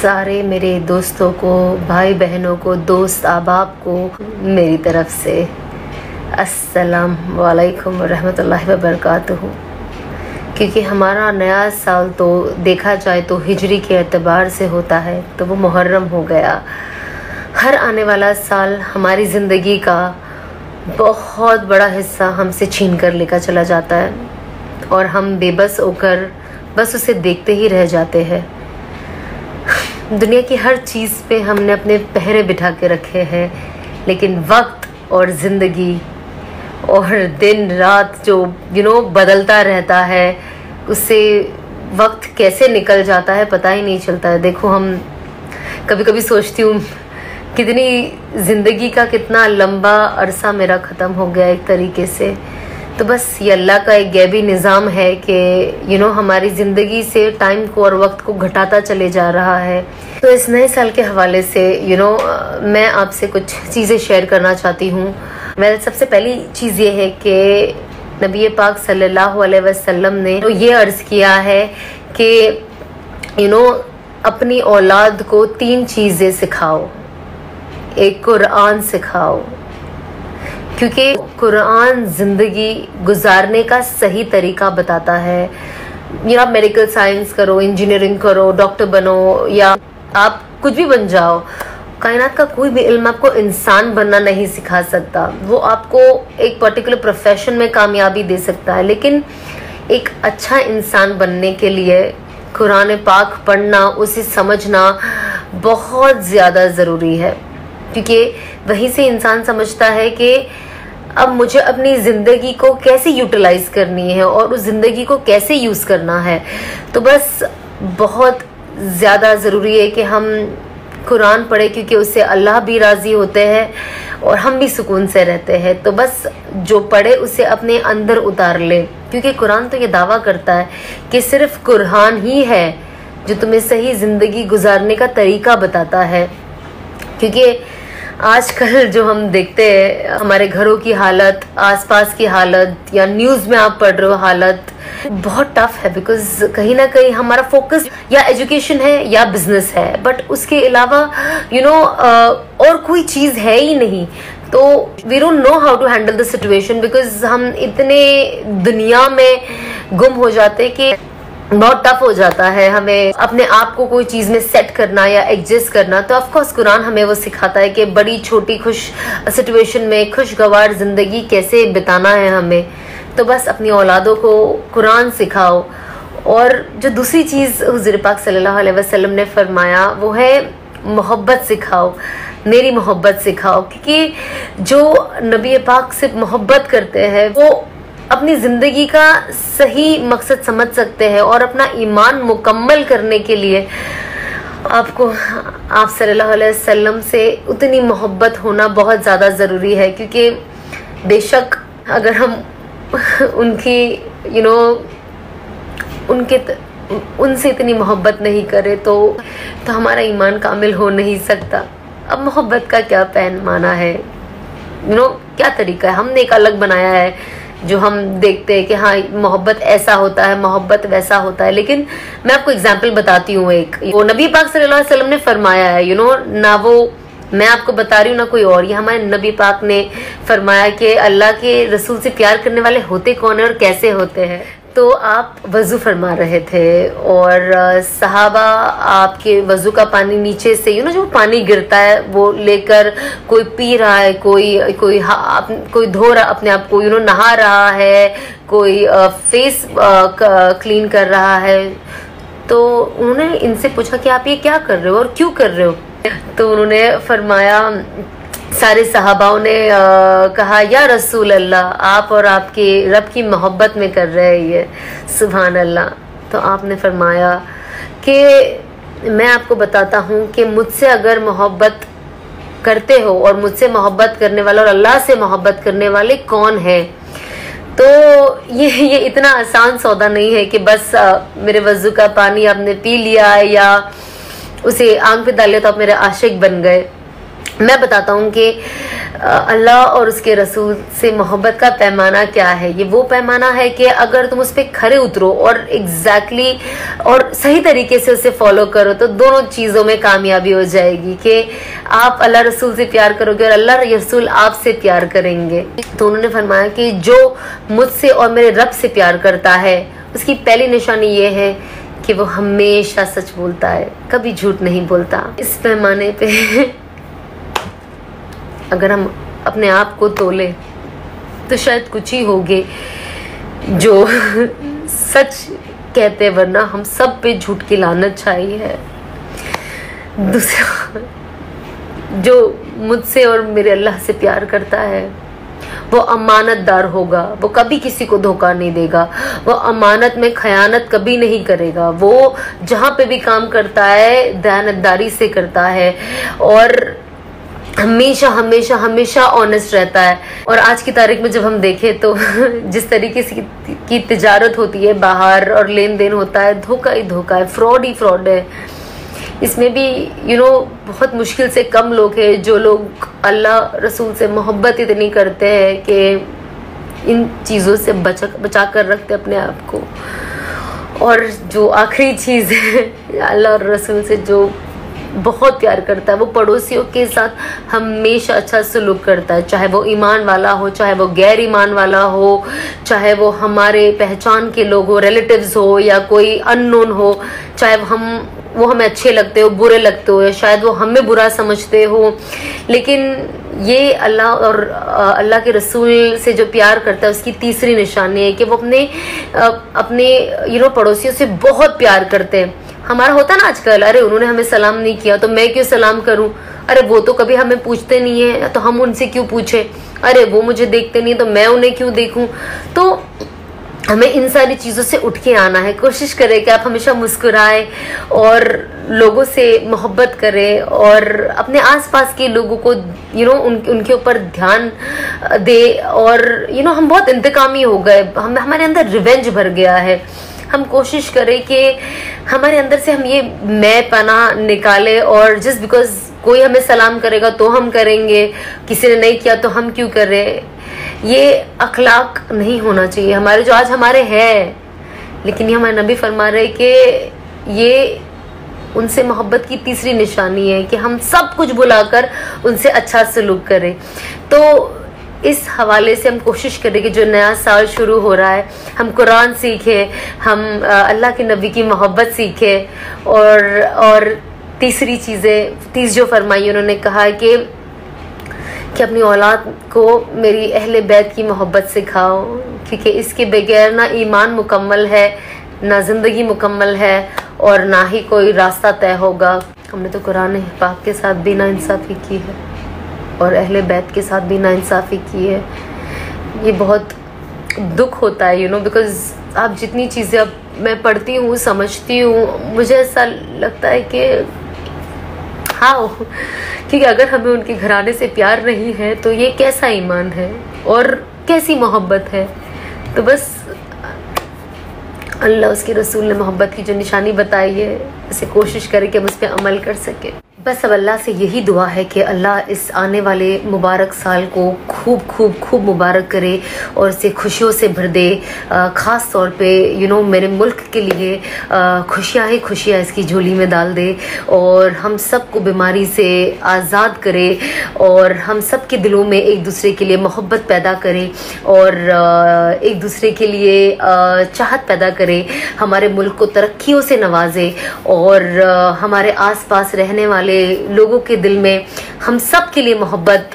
सारे मेरे दोस्तों को, भाई बहनों को, दोस्त अहबाब को मेरी तरफ से अस्सलाम वालेकुम रहमतुल्लाहि व बरकातुहू। क्योंकि हमारा नया साल तो देखा जाए तो हिजरी के एतबार से होता है, तो वो मुहर्रम हो गया। हर आने वाला साल हमारी ज़िंदगी का बहुत बड़ा हिस्सा हमसे छीन कर लेकर चला जाता है और हम बेबस होकर बस उसे देखते ही रह जाते हैं। दुनिया की हर चीज़ पे हमने अपने पहरे बिठा के रखे हैं, लेकिन वक्त और ज़िंदगी और दिन रात जो बदलता रहता है, उससे वक्त कैसे निकल जाता है पता ही नहीं चलता है। देखो, हम कभी कभी सोचती हूँ कितनी ज़िंदगी का कितना लंबा अरसा मेरा ख़त्म हो गया एक तरीके से। तो बस ये अल्लाह का एक गैबी निज़ाम है कि हमारी ज़िंदगी से टाइम को और वक्त को घटाता चले जा रहा है। तो इस नए साल के हवाले से मैं आपसे कुछ चीज़ें शेयर करना चाहती हूँ। मेरे सबसे पहली चीज़ ये है कि नबी पाक सल्लल्लाहु अलैहि वसल्लम ने ये अर्ज़ किया है कि अपनी औलाद को 3 चीज़ें सिखाओ। एक कुरान सिखाओ, क्योंकि कुरान ज़िंदगी गुजारने का सही तरीका बताता है। या मेडिकल साइंस करो, इंजीनियरिंग करो, डॉक्टर बनो, या आप कुछ भी बन जाओ, कायनात का कोई भी इल्म आपको इंसान बनना नहीं सिखा सकता। वो आपको एक पर्टिकुलर प्रोफेशन में कामयाबी दे सकता है, लेकिन एक अच्छा इंसान बनने के लिए कुरान पाक पढ़ना, उसे समझना बहुत ज़्यादा ज़रूरी है। क्योंकि वहीं से इंसान समझता है कि अब मुझे अपनी ज़िंदगी को कैसे यूटिलाइज करनी है और उस ज़िंदगी को कैसे यूज़ करना है। तो बस बहुत ज़्यादा ज़रूरी है कि हम कुरान पढ़े, क्योंकि उससे अल्लाह भी राज़ी होते हैं और हम भी सुकून से रहते हैं। तो बस जो पढ़े उसे अपने अंदर उतार ले, क्योंकि कुरान तो ये दावा करता है कि सिर्फ कुरान ही है जो तुम्हें सही ज़िंदगी गुजारने का तरीका बताता है। क्योंकि आजकल जो हम देखते हैं, हमारे घरों की हालत, आसपास की हालत, या न्यूज़ में आप पढ़ रहे हो हालत, बहुत टफ है। बिकॉज कहीं ना कहीं हमारा फोकस या एजुकेशन है या बिजनेस है, बट उसके अलावा और कोई चीज़ है ही नहीं। तो we don't know how to handle the situation, because हम इतने दुनिया में गुम हो जाते कि बहुत टफ हो जाता है हमें अपने आप को कोई चीज़ में सेट करना या एडजस्ट करना। तो ऑफ कोर्स कुरान हमें वो सिखाता है कि बड़ी छोटी खुश सिचुएशन में खुशगवार ज़िंदगी कैसे बिताना है हमें। तो बस अपनी औलादों को कुरान सिखाओ। और जो दूसरी चीज़ हुज़ूर पाक सल्लल्लाहु अलैहि वसल्लम ने फरमाया वो है मोहब्बत सिखाओ, मेरी मोहब्बत सिखाओ। क्योंकि जो नबी पाक से मोहब्बत करते हैं वो अपनी ज़िंदगी का सही मकसद समझ सकते हैं और अपना ईमान मुकम्मल करने के लिए आपको आप सल्लल्लाहु अलैहि वसल्लम से उतनी मोहब्बत होना बहुत ज़्यादा ज़रूरी है। क्योंकि बेशक अगर हम उनसे इतनी मोहब्बत नहीं करें तो हमारा ईमान कामिल हो नहीं सकता। अब मोहब्बत का क्या पैमाना है, क्या तरीका है, हमने एक अलग बनाया है जो हम देखते हैं कि हाँ मोहब्बत ऐसा होता है, मोहब्बत वैसा होता है। लेकिन मैं आपको एग्जाम्पल बताती हूँ। एक वो नबी पाक सल्लल्लाहु अलैहि वसल्लम ने फरमाया है, ना वो मैं आपको बता रही हूँ ना कोई और, ये हमारे नबी पाक ने फरमाया कि अल्लाह के रसूल से प्यार करने वाले होते कौन है और कैसे होते हैं। तो आप वज़ू फरमा रहे थे और सहाबा आपके वज़ू का पानी नीचे से जो पानी गिरता है वो लेकर कोई पी रहा है, कोई धो रहा अपने आप को, नहा रहा है, कोई फेस क्लीन कर रहा है। तो उन्होंने इनसे पूछा कि आप ये क्या कर रहे हो और क्यों कर रहे हो। तो उन्होंने फरमाया, सारे सहाबाओं ने कहा, या रसूल अल्लाह, आप और आपके रब की मोहब्बत में कर रहे हैं ये, सुभान अल्लाह। तो आपने फरमाया कि मैं आपको बताता हूँ कि मुझसे अगर मोहब्बत करते हो और मुझसे मोहब्बत करने वाले और अल्लाह से मोहब्बत करने वाले कौन है। तो ये इतना आसान सौदा नहीं है कि बस मेरे वज़ू का पानी आपने पी लिया है या उसे आंख पे डाल लिया तो आप मेरे आशिक बन गए। मैं बताता हूँ कि अल्लाह और उसके रसूल से मोहब्बत का पैमाना क्या है? ये वो पैमाना है कि अगर तुम उस पर खरे उतरो और एग्जैक्टली और सही तरीके से उसे फॉलो करो तो दोनों चीज़ों में कामयाबी हो जाएगी कि आप अल्लाह रसूल से प्यार करोगे और अल्लाह रसूल आपसे प्यार करेंगे। तो उन्होंने फरमाया कि जो मुझसे और मेरे रब से प्यार करता है उसकी पहली निशानी ये है कि वो हमेशा सच बोलता है, कभी झूठ नहीं बोलता। इस पैमाने पे अगर हम अपने आप को तोले तो शायद कुछ ही होंगे जो सच कहते, वरना हम सब पे झूठ की लानत छाई है। दूसरा, जो मुझसे और मेरे अल्लाह से प्यार करता है वो अमानतदार होगा, वो कभी किसी को धोखा नहीं देगा, वो अमानत में खयानत कभी नहीं करेगा, वो जहाँ पे भी काम करता है दयानतदारी से करता है और हमेशा हमेशा हमेशा ऑनेस्ट रहता है। और आज की तारीख में जब हम देखें तो जिस तरीके से की तिजारत होती है बाहर और लेन देन होता है, धोखा ही धोखा है, फ्रॉड ही फ्रॉड है। इसमें भी बहुत मुश्किल से कम लोग हैं जो लोग अल्लाह रसूल से मोहब्बत इतनी करते हैं कि इन चीज़ों से बचा कर रखते अपने आप को। और जो आखिरी चीज़ है, अल्लाह और रसूल से जो बहुत प्यार करता है वो पड़ोसियों के साथ हमेशा अच्छा सलूक करता है, चाहे वो ईमान वाला हो, चाहे वो गैर ईमान वाला हो, चाहे वो हमारे पहचान के लोग हो, रिलेटिव्स हो या कोई अननोन हो, चाहे वो हमें अच्छे लगते हो, बुरे लगते हो या शायद वो हमें बुरा समझते हो। लेकिन ये अल्लाह और अल्लाह के रसूल से जो प्यार करता है उसकी तीसरी निशानी है कि वो अपने पड़ोसियों से बहुत प्यार करते हैं। हमारा होता ना आजकल, अरे उन्होंने हमें सलाम नहीं किया तो मैं क्यों सलाम करूं, अरे वो तो कभी हमें पूछते नहीं है तो हम उनसे क्यों पूछे, अरे वो मुझे देखते नहीं तो मैं उन्हें क्यों देखूं। तो हमें इन सारी चीज़ों से उठ के आना है। कोशिश करें कि आप हमेशा मुस्कुराएं और लोगों से मोहब्बत करें और अपने आसपास के लोगों को उनके ऊपर ध्यान दे। और हम बहुत इंतकामी हो गए, हमारे अंदर रिवेंज भर गया है। हम कोशिश करें कि हमारे अंदर से हम ये मैं पना निकाले और जस्ट बिकॉज कोई हमें सलाम करेगा तो हम करेंगे, किसी ने नहीं किया तो हम क्यों करें। ये अखलाक नहीं होना चाहिए हमारे, जो आज हमारे हैं। लेकिन ये हमारे नबी फरमा रहे कि ये उनसे मोहब्बत की तीसरी निशानी है कि हम सब कुछ भुलाकर उनसे अच्छा सलूक करें। तो इस हवाले से हम कोशिश करें कि जो नया साल शुरू हो रहा है हम कुरान सीखें, हम अल्लाह के नबी की मोहब्बत सीखें। और तीस जो फरमाई उन्होंने कहा कि अपनी औलाद को मेरी अहले बैत की मोहब्बत सिखाओ, क्योंकि इसके बगैर ना ईमान मुकम्मल है, ना ज़िंदगी मुकम्मल है और ना ही कोई रास्ता तय होगा। हमने तो कुरान पाक के साथ भी नाइंसाफ़ी की है और अहले बैत के साथ भी नाइंसाफ़ी की है। ये बहुत दुख होता है बिकॉज आप जितनी चीज़ें अब मैं पढ़ती हूँ, समझती हूँ, मुझे ऐसा लगता है कि हाँ, क्योंकि अगर हमें उनके घराने से प्यार नहीं है तो ये कैसा ईमान है और कैसी मोहब्बत है। तो बस अल्लाह उसके रसूल ने मोहब्बत की जो निशानी बताई है उसे कोशिश करें कि हम उस पर अमल कर सके। बस अब अल्लाह से यही दुआ है कि अल्लाह इस आने वाले मुबारक साल को खूब खूब खूब मुबारक करे और इसे खुशियों से भर दे। ख़ास तौर पे मेरे मुल्क के लिए खुशियाँ ही खुशियाँ इसकी झोली में डाल दे और हम सब को बीमारी से आज़ाद करे और हम सब के दिलों में एक दूसरे के लिए मोहब्बत पैदा करे और एक दूसरे के लिए चाहत पैदा करे, हमारे मुल्क को तरक्कियों से नवाजे और हमारे आसपास रहने वाले लोगों के दिल में हम सब के लिए मोहब्बत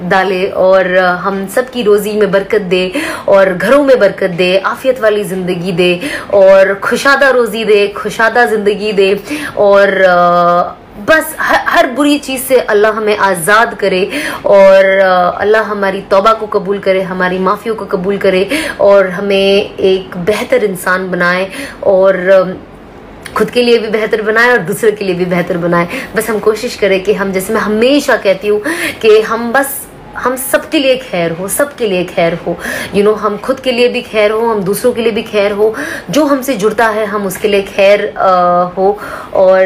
डाले और हम सब की रोजी में बरकत दे और घरों में बरकत दे, आफियत वाली ज़िंदगी दे और खुशादा रोजी दे, खुशादा ज़िंदगी दे और बस हर बुरी चीज़ से अल्लाह हमें आज़ाद करे और अल्लाह हमारी तौबा को कबूल करे, हमारी माफ़ियों को कबूल करे और हमें एक बेहतर इंसान बनाए और खुद के लिए भी बेहतर बनाए और दूसरे के लिए भी बेहतर बनाए। बस हम कोशिश करें कि हम, जैसे मैं हमेशा कहती हूँ कि हम बस हम सबके लिए खैर हो, सबके लिए खैर हो। हम खुद के लिए भी खैर हो, हम दूसरों के लिए भी खैर हो, जो हमसे जुड़ता है हम उसके लिए खैर हो। और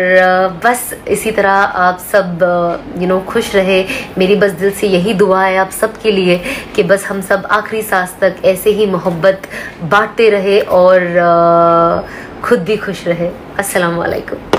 बस इसी तरह आप सब खुश रहे। मेरी बस दिल से यही दुआ है आप सबके लिए कि बस हम सब आखिरी सांस तक ऐसे ही मोहब्बत बांटते रहे और खुद भी खुश रहे। अस्सलाम वालेकुम।